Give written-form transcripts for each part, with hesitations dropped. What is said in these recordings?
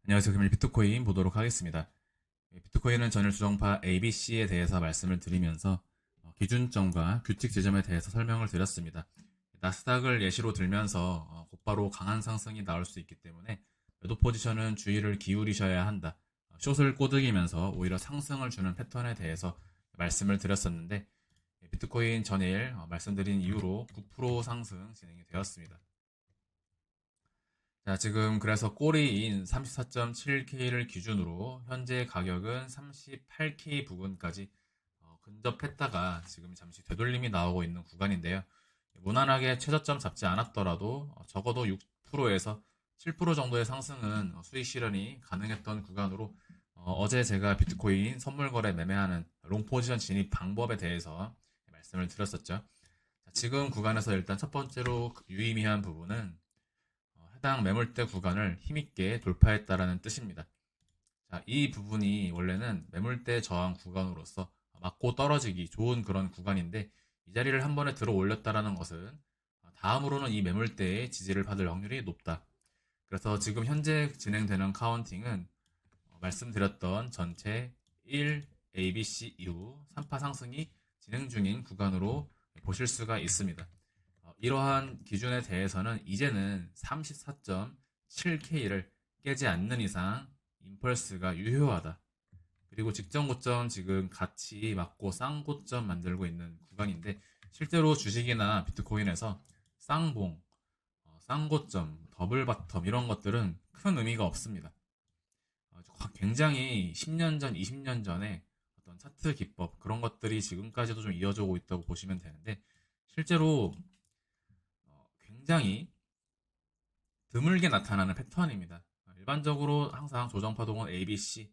안녕하세요. 금일 비트코인 보도록 하겠습니다. 비트코인은 전일 주정파 ABC에 대해서 말씀을 드리면서 기준점과 규칙 지점에 대해서 설명을 드렸습니다. 나스닥을 예시로 들면서 곧바로 강한 상승이 나올 수 있기 때문에 매도 포지션은 주의를 기울이셔야 한다. 숏을 꼬드기면서 오히려 상승을 주는 패턴에 대해서 말씀을 드렸었는데 비트코인 전일 말씀드린 이후로 9% 상승 진행이 되었습니다. 자, 지금 그래서 꼬리인 34.7K를 기준으로 현재 가격은 38K 부근까지 근접했다가 지금 잠시 되돌림이 나오고 있는 구간인데요. 무난하게 최저점 잡지 않았더라도 적어도 6%에서 7% 정도의 상승은 수익 실현이 가능했던 구간으로 어제 제가 비트코인 선물 거래 매매하는 롱 포지션 진입 방법에 대해서 말씀을 드렸었죠. 자, 지금 구간에서 일단 첫 번째로 유의미한 부분은 해당 매물대 구간을 힘있게 돌파했다라는 뜻입니다. 자, 이 부분이 원래는 매물대 저항 구간으로서 맞고 떨어지기 좋은 그런 구간인데 이 자리를 한 번에 들어 올렸다라는 것은 다음으로는 이 매물대의 지지를 받을 확률이 높다. 그래서 지금 현재 진행되는 카운팅은 말씀드렸던 전체 1, A, B, C 이후 3파 상승이 진행 중인 구간으로 보실 수가 있습니다. 이러한 기준에 대해서는 이제는 34.7K를 깨지 않는 이상 임펄스가 유효하다. 그리고 직전 고점 지금 같이 맞고 쌍고점 만들고 있는 구간인데 실제로 주식이나 비트코인에서 쌍봉, 쌍고점, 더블 바텀 이런 것들은 큰 의미가 없습니다. 굉장히 10년 전, 20년 전에 어떤 차트 기법 그런 것들이 지금까지도 좀 이어져 오고 있다고 보시면 되는데 실제로 굉장히 드물게 나타나는 패턴입니다. 일반적으로 항상 조정파동은 ABC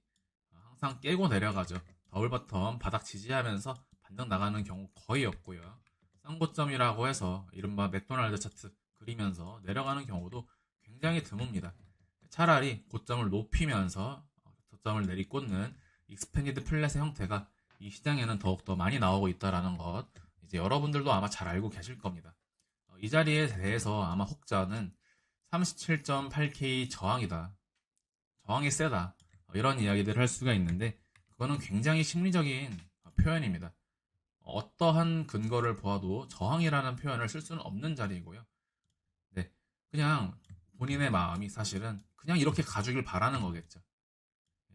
항상 깨고 내려가죠. 더블버텀 바닥 지지하면서 반등 나가는 경우 거의 없고요. 쌍고점이라고 해서 이른바 맥도날드 차트 그리면서 내려가는 경우도 굉장히 드뭅니다. 차라리 고점을 높이면서 저점을 내리꽂는 익스펜디드 플랫의 형태가 이 시장에는 더욱더 많이 나오고 있다는 것 이제 여러분들도 아마 잘 알고 계실 겁니다. 이 자리에 대해서 아마 혹자는 37.8K 저항이다. 저항이 세다. 이런 이야기들을 할 수가 있는데 그거는 굉장히 심리적인 표현입니다. 어떠한 근거를 보아도 저항이라는 표현을 쓸 수는 없는 자리이고요. 네, 그냥 본인의 마음이 사실은 그냥 이렇게 가주길 바라는 거겠죠.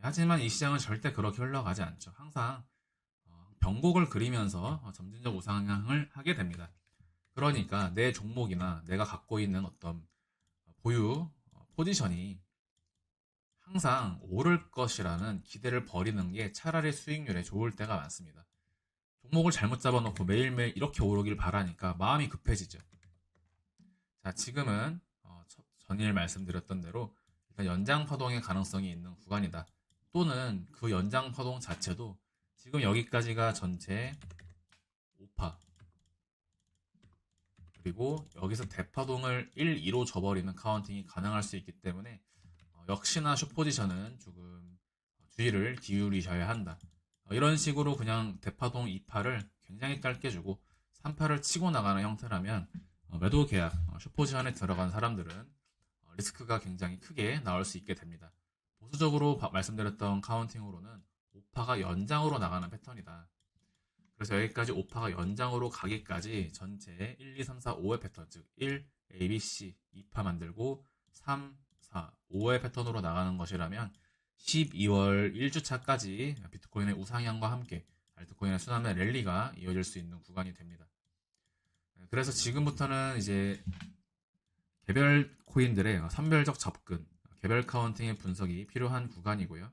하지만 이 시장은 절대 그렇게 흘러가지 않죠. 항상 변곡을 그리면서 점진적 우상향을 하게 됩니다. 그러니까 내 종목이나 내가 갖고 있는 어떤 보유 포지션이 항상 오를 것이라는 기대를 버리는 게 차라리 수익률에 좋을 때가 많습니다. 종목을 잘못 잡아놓고 매일매일 이렇게 오르길 바라니까 마음이 급해지죠. 자, 지금은 전일 말씀드렸던 대로 일단 연장 파동의 가능성이 있는 구간이다. 또는 그 연장 파동 자체도 지금 여기까지가 전체 5파 그리고 여기서 대파동을 1, 2로 줘버리는 카운팅이 가능할 수 있기 때문에 역시나 숏포지션은 조금 주의를 기울이셔야 한다. 이런 식으로 그냥 대파동 2파를 굉장히 짧게 주고 3파를 치고 나가는 형태라면 매도 계약, 숏포지션에 들어간 사람들은 리스크가 굉장히 크게 나올 수 있게 됩니다. 보수적으로 말씀드렸던 카운팅으로는 5파가 연장으로 나가는 패턴이다. 그래서 여기까지 5파가 연장으로 가기까지 전체 1, 2, 3, 4, 5의 패턴, 즉 1, A, B, C 2파 만들고 3, 4, 5의 패턴으로 나가는 것이라면 12월 1주차까지 비트코인의 우상향과 함께 알트코인의 순환의 랠리가 이어질 수 있는 구간이 됩니다. 그래서 지금부터는 이제 개별 코인들의 선별적 접근, 개별 카운팅의 분석이 필요한 구간이고요.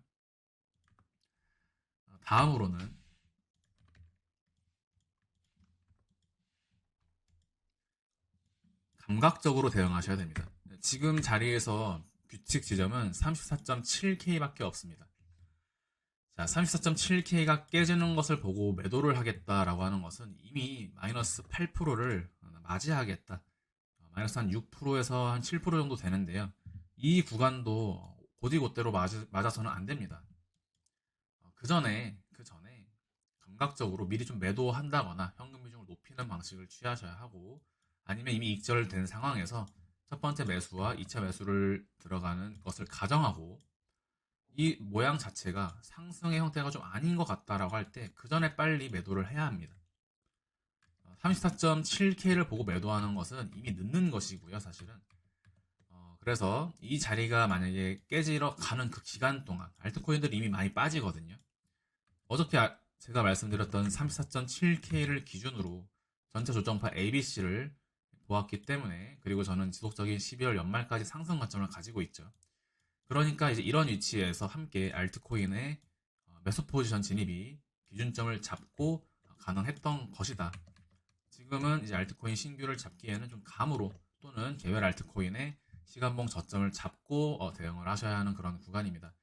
다음으로는 감각적으로 대응하셔야 됩니다. 지금 자리에서 규칙 지점은 34.7K밖에 없습니다. 자, 34.7K가 깨지는 것을 보고 매도를 하겠다라고 하는 것은 이미 마이너스 8%를 맞이하겠다. 마이너스 한 6%에서 한 7% 정도 되는데요. 이 구간도 곧이곧대로 맞아서는 안 됩니다. 그 전에 감각적으로 미리 좀 매도한다거나 현금 비중을 높이는 방식을 취하셔야 하고 아니면 이미 익절된 상황에서 첫 번째 매수와 2차 매수를 들어가는 것을 가정하고 이 모양 자체가 상승의 형태가 좀 아닌 것 같다라고 할 때 그 전에 빨리 매도를 해야 합니다. 34.7K를 보고 매도하는 것은 이미 늦는 것이고요, 사실은. 그래서 이 자리가 만약에 깨지러 가는 그 기간 동안 알트코인들이 이미 많이 빠지거든요. 어저께 제가 말씀드렸던 34.7K를 기준으로 전체 조정파 ABC를 보았기 때문에, 그리고 저는 지속적인 12월 연말까지 상승 관점을 가지고 있죠. 그러니까 이제 이런 위치에서 함께 알트코인의 매수 포지션 진입이 기준점을 잡고 가능했던 것이다. 지금은 이제 알트코인 신규를 잡기에는 좀 감으로 또는 개별 알트코인의 시간봉 저점을 잡고 대응을 하셔야 하는 그런 구간입니다.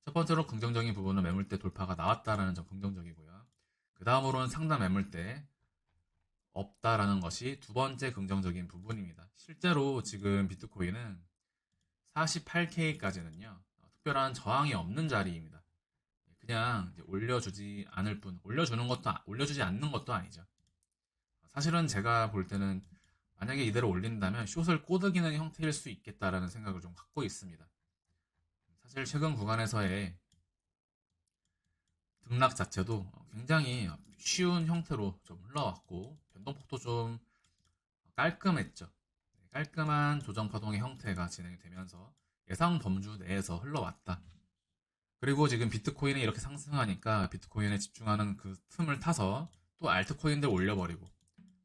첫 번째로 긍정적인 부분은 매물대 돌파가 나왔다라는 점 긍정적이고요. 그 다음으로는 상단 매물대 없다라는 것이 두 번째 긍정적인 부분입니다. 실제로 지금 비트코인은 48K까지는요 특별한 저항이 없는 자리입니다. 그냥 이제 올려주지 않을 뿐, 올려주지 않는 것도 아니죠. 사실은 제가 볼 때는 만약에 이대로 올린다면 숏을 꼬드기는 형태일 수 있겠다라는 생각을 좀 갖고 있습니다. 사실 최근 구간에서의 등락 자체도 굉장히 쉬운 형태로 좀 흘러왔고 변동폭도 좀 깔끔했죠. 깔끔한 조정 파동의 형태가 진행이 되면서 예상 범주 내에서 흘러왔다. 그리고 지금 비트코인이 이렇게 상승하니까 비트코인에 집중하는 그 틈을 타서 또 알트코인들 올려버리고,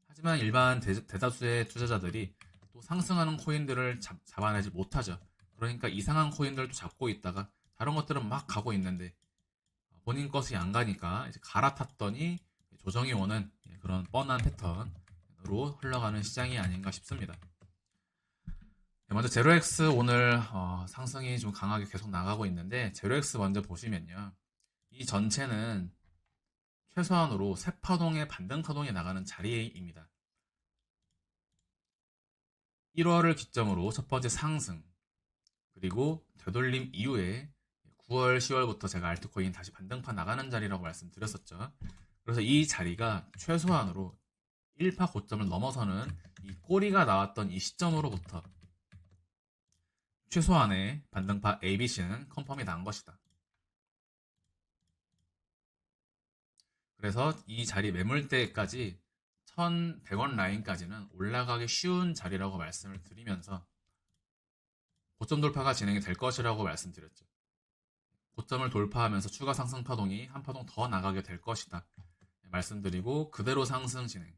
하지만 일반 대다수의 투자자들이 또 상승하는 코인들을 잡아내지 못하죠. 그러니까 이상한 코인들도 잡고 있다가 다른 것들은 막 가고 있는데 본인 것이 안 가니까 이제 갈아탔더니 조정이 오는 그런 뻔한 패턴으로 흘러가는 시장이 아닌가 싶습니다. 먼저 제로엑스 오늘 상승이 좀 강하게 계속 나가고 있는데, 제로엑스 먼저 보시면요, 이 전체는 최소한으로 세 파동의 반등 파동이 나가는 자리입니다. 1월을 기점으로 첫 번째 상승, 그리고 되돌림 이후에 9월, 10월부터 제가 알트코인 다시 반등파 나가는 자리라고 말씀드렸었죠. 그래서 이 자리가 최소한으로 1파 고점을 넘어서는 이 꼬리가 나왔던 이 시점으로부터 최소한의 반등파 ABC는 컨펌이 난 것이다. 그래서 이 자리 매물대까지 1100원 라인까지는 올라가기 쉬운 자리라고 말씀을 드리면서 고점 돌파가 진행이 될 것이라고 말씀드렸죠. 고점을 돌파하면서 추가 상승 파동이 한 파동 더 나가게 될 것이다 말씀드리고, 그대로 상승 진행.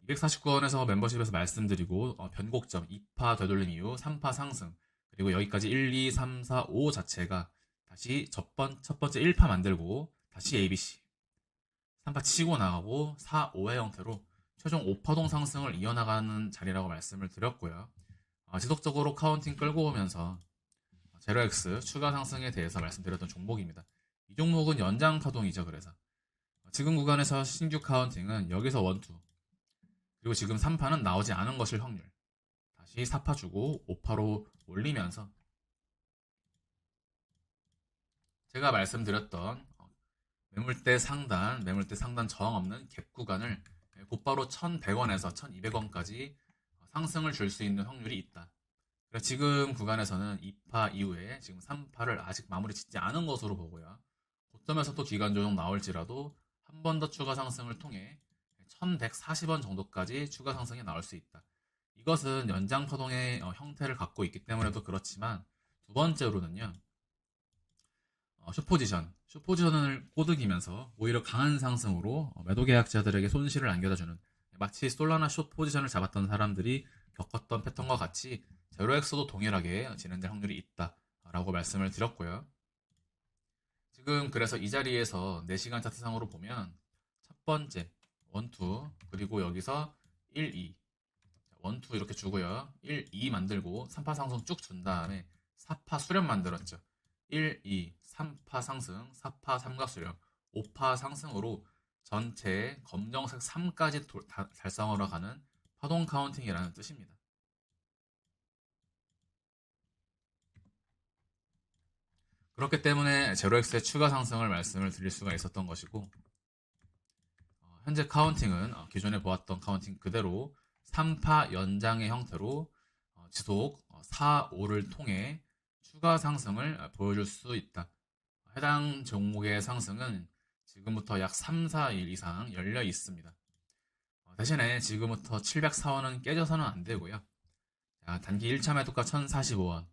249원에서 멤버십에서 말씀드리고 변곡점 2파 되돌림 이후 3파 상승, 그리고 여기까지 1, 2, 3, 4, 5 자체가 다시 첫 번째 1파 만들고 다시 ABC 3파 치고 나가고 4, 5의 형태로 최종 5파동 상승을 이어나가는 자리라고 말씀을 드렸고요. 지속적으로 카운팅 끌고 오면서 제로엑스 추가 상승에 대해서 말씀드렸던 종목입니다. 이 종목은 연장 파동이죠. 그래서 지금 구간에서 신규 카운팅은 여기서 1, 2, 그리고 지금 3파는 나오지 않은 것일 확률, 다시 4파 주고 5파로 올리면서 제가 말씀드렸던 매물대 상단 저항 없는 갭 구간을 곧바로 1100원에서 1200원까지 상승을 줄 수 있는 확률이 있다. 지금 구간에서는 2파 이후에 지금 3파를 아직 마무리 짓지 않은 것으로 보고요. 고점에서 또 기간 조정 나올지라도 한 번 더 추가 상승을 통해 1140원 정도까지 추가 상승이 나올 수 있다. 이것은 연장 파동의 형태를 갖고 있기 때문에도 그렇지만, 두 번째로는요, 숏포지션을 꼬드기면서 오히려 강한 상승으로 매도 계약자들에게 손실을 안겨다주는, 마치 솔라나 숏포지션을 잡았던 사람들이 겪었던 패턴과 같이 제로엑스도 동일하게 진행될 확률이 있다라고 말씀을 드렸고요. 지금 그래서 이 자리에서 4시간 차트상으로 보면 첫 번째 1, 2, 그리고 여기서 1, 2, 1, 2 이렇게 주고요. 1, 2 만들고 3파 상승 쭉 준 다음에 4파 수렴 만들었죠. 1, 2, 3파 상승, 4파 삼각수렴, 5파 상승으로 전체 검정색 3까지 달성하러 가는 파동 카운팅이라는 뜻입니다. 그렇기 때문에 제로엑스의 추가 상승을 말씀을 드릴 수가 있었던 것이고, 현재 카운팅은 기존에 보았던 카운팅 그대로 3파 연장의 형태로 지속 4, 5를 통해 추가 상승을 보여줄 수 있다. 해당 종목의 상승은 지금부터 약 3, 4일 이상 열려 있습니다. 대신에 지금부터 704원은 깨져서는 안 되고요. 자, 단기 1차 매도가 1045원,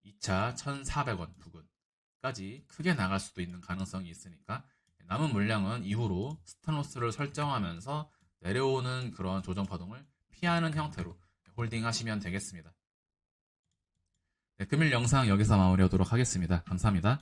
2차 1400원 부근까지 크게 나갈 수도 있는 가능성이 있으니까 남은 물량은 이후로 스탑로스를 설정하면서 내려오는 그런 조정 파동을 피하는 형태로 홀딩 하시면 되겠습니다. 네, 금일 영상 여기서 마무리하도록 하겠습니다. 감사합니다.